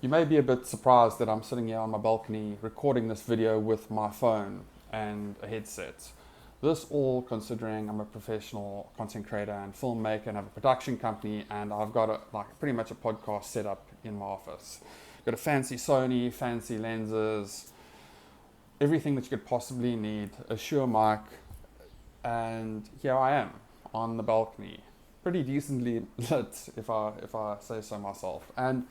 You may be a bit surprised that I'm sitting here on my balcony recording this video with my phone and a headset. This all considering I'm a professional content creator and filmmaker and have a production company, and I've got pretty much a podcast set up in my office. Got a fancy Sony, fancy lenses, everything that you could possibly need, a Shure mic, and here I am on the balcony, pretty decently lit if I say so myself. And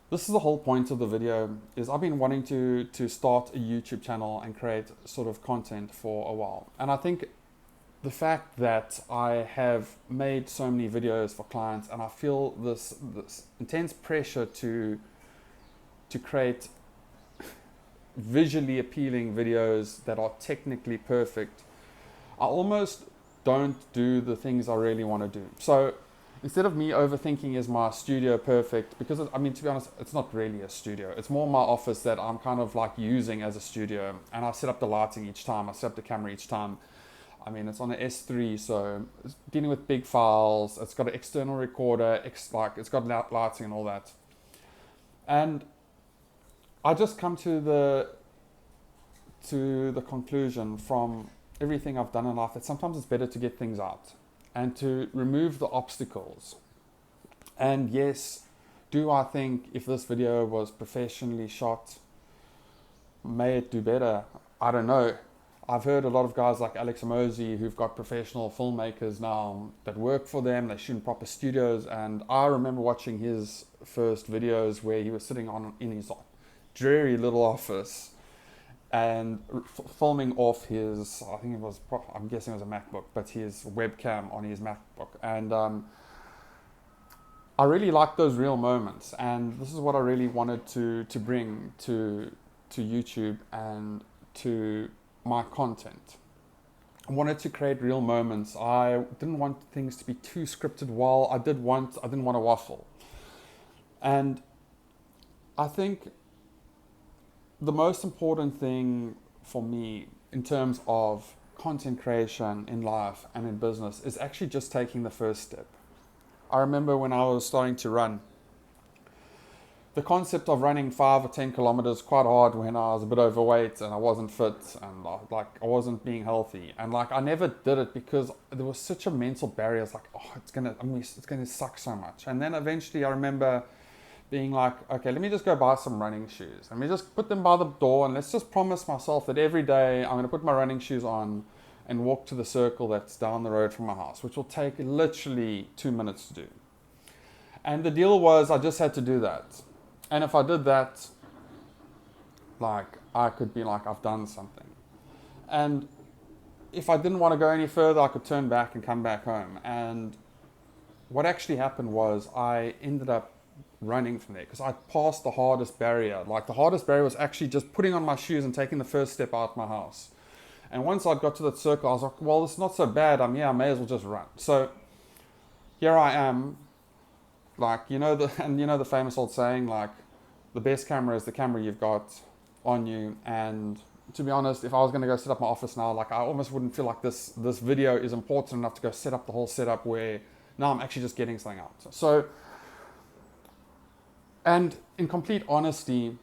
this is the whole point of the video, is I've been wanting to start a YouTube channel and create sort of content for a while. And I think the fact that I have made so many videos for clients, and I feel this intense pressure to create visually appealing videos that are technically perfect, I almost don't do the things I really want to do. So instead of me overthinking, is my studio perfect? Because to be honest, it's not really a studio. It's more my office that I'm kind of like using as a studio. And I set up the lighting each time. I set up the camera each time. It's on an S3, so it's dealing with big files. It's got an external recorder. It's got lighting and all that. And I just come to the conclusion from everything I've done in life that sometimes it's better to get things out and to remove the obstacles. And yes, do I think if this video was professionally shot, may it do better? I don't know. I've heard a lot of guys like Alex Amosi who've got professional filmmakers now that work for them. They shoot in proper studios, and I remember watching his first videos where he was sitting in his dreary little office and filming off his, I'm guessing it was a MacBook, but his webcam on his MacBook. And I really liked those real moments, and this is what I really wanted to bring to YouTube and to my content. I wanted to create real moments. I didn't want things to be too scripted. While I didn't want to waffle. And I think the most important thing for me in terms of content creation in life and in business is actually just taking the first step. I remember when I was starting to run, the concept of running 5 or 10 kilometers quite hard when I was a bit overweight and I wasn't fit and I wasn't being healthy. And I never did it because there was such a mental barrier. It's it's gonna suck so much. And then eventually I remember being like, okay, let me just go buy some running shoes. Let me just put them by the door, and let's just promise myself that every day I'm going to put my running shoes on and walk to the circle that's down the road from my house, which will take literally 2 minutes to do. And the deal was I just had to do that. And if I did that, I could be like, I've done something. And if I didn't want to go any further, I could turn back and come back home. And what actually happened was I ended up running from there because I passed the hardest barrier. The hardest barrier was actually just putting on my shoes and taking the first step out of my house. And once I got to that circle, I was like, well, it's not so bad. I may as well just run. So here I am, the famous old saying, the best camera is the camera you've got on you. And to be honest, if I was going to go set up my office now, I almost wouldn't feel like this video is important enough to go set up the whole setup where now I'm actually just getting something out. So, and in complete honesty,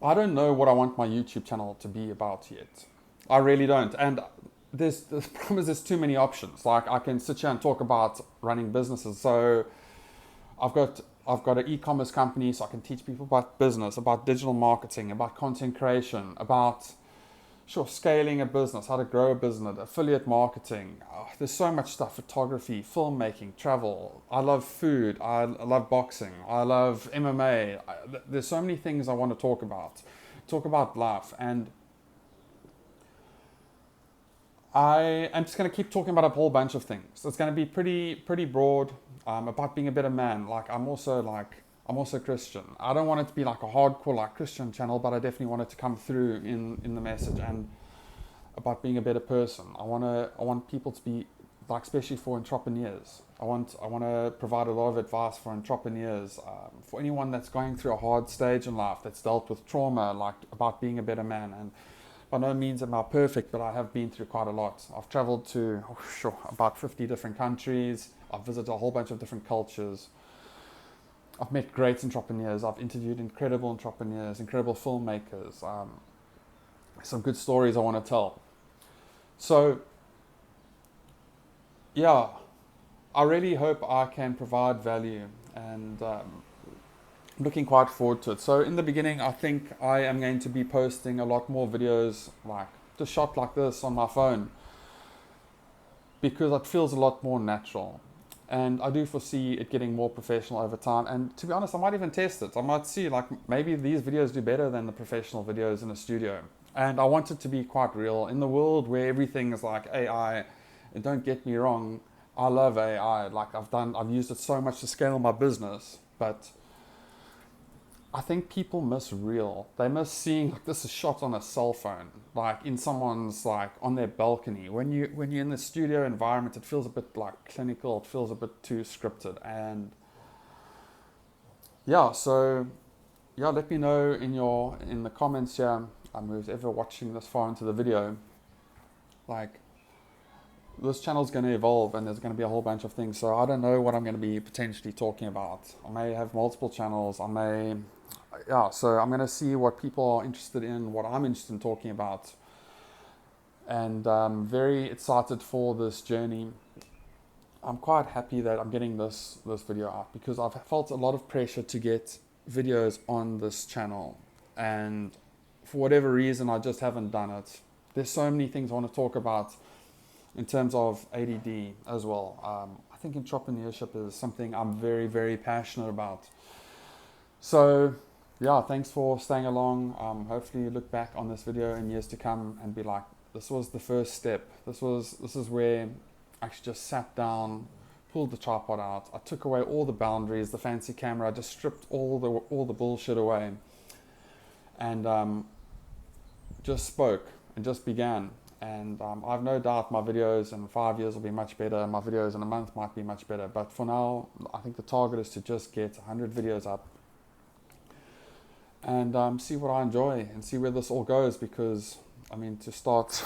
I don't know what I want my YouTube channel to be about yet. I really don't. And the problem is there's too many options. I can sit here and talk about running businesses. So I've got an e-commerce company, so I can teach people about business, about digital marketing, about content creation, about scaling a business, how to grow a business, affiliate marketing. There's so much stuff: photography, filmmaking, travel. I love food. I love boxing. I love MMA. There's so many things I want to talk about life. And I am just going to keep talking about a whole bunch of things. It's going to be pretty broad, about being a better man. I'm also Christian. I don't want it to be a hardcore Christian channel, but I definitely want it to come through in the message and about being a better person. I want people to be especially for entrepreneurs. I want to provide a lot of advice for entrepreneurs, for anyone that's going through a hard stage in life, that's dealt with trauma, about being a better man. And by no means am I perfect, but I have been through quite a lot. I've traveled to about 50 different countries. I've visited a whole bunch of different cultures. I've met great entrepreneurs. I've interviewed incredible entrepreneurs, incredible filmmakers. Some good stories I want to tell. So, yeah, I really hope I can provide value, and looking quite forward to it. So in the beginning, I think I am going to be posting a lot more videos like just shot like this on my phone, because it feels a lot more natural. And I do foresee it getting more professional over time. And to be honest, I might even test it. I might see like maybe these videos do better than the professional videos in a studio. And I want it to be quite real in the world where everything is like AI. And don't get me wrong, I love AI. Like I've used it so much to scale my business, but I think people miss real. They miss seeing like this is shot on a cell phone, like in someone's like on their balcony. When you're in the studio environment, it feels a bit like clinical. It feels a bit too scripted. And yeah, so yeah, let me know in the comments here, who's ever watching this far into the video, like this channel's going to evolve and there's going to be a whole bunch of things. So I don't know what I'm going to be potentially talking about. I may have multiple channels. So I'm going to see what people are interested in, what I'm interested in talking about. And I'm very excited for this journey. I'm quite happy that I'm getting this video out, because I've felt a lot of pressure to get videos on this channel. And for whatever reason, I just haven't done it. There's so many things I want to talk about in terms of ADD as well. I think entrepreneurship is something I'm very, very passionate about. So yeah, thanks for staying along. Hopefully you look back on this video in years to come and be like, this was the first step. This is where I actually just sat down, pulled the tripod out. I took away all the boundaries, the fancy camera. I just stripped all the bullshit away, and just spoke and just began. And I've no doubt my videos in 5 years will be much better. My videos in a month might be much better. But for now, I think the target is to just get 100 videos up and see what I enjoy and see where this all goes. Because, I mean, to start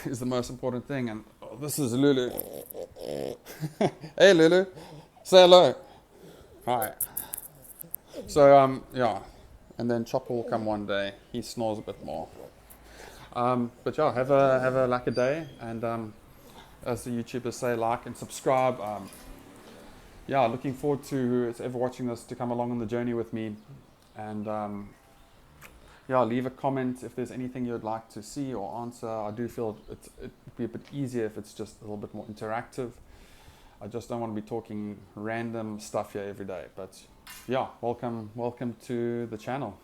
is the most important thing. And this is Lulu. Hey, Lulu. Say hello. Hi. So, yeah. And then Chopper will come one day. He snores a bit more. But yeah, have a like a day, and as the YouTubers say, like and subscribe. Yeah, looking forward to who's ever watching this to come along on the journey with me, and yeah, leave a comment if there's anything you'd like to see or answer. I do feel it'd be a bit easier if it's just a little bit more interactive. I just don't want to be talking random stuff here every day. But yeah, welcome to the channel.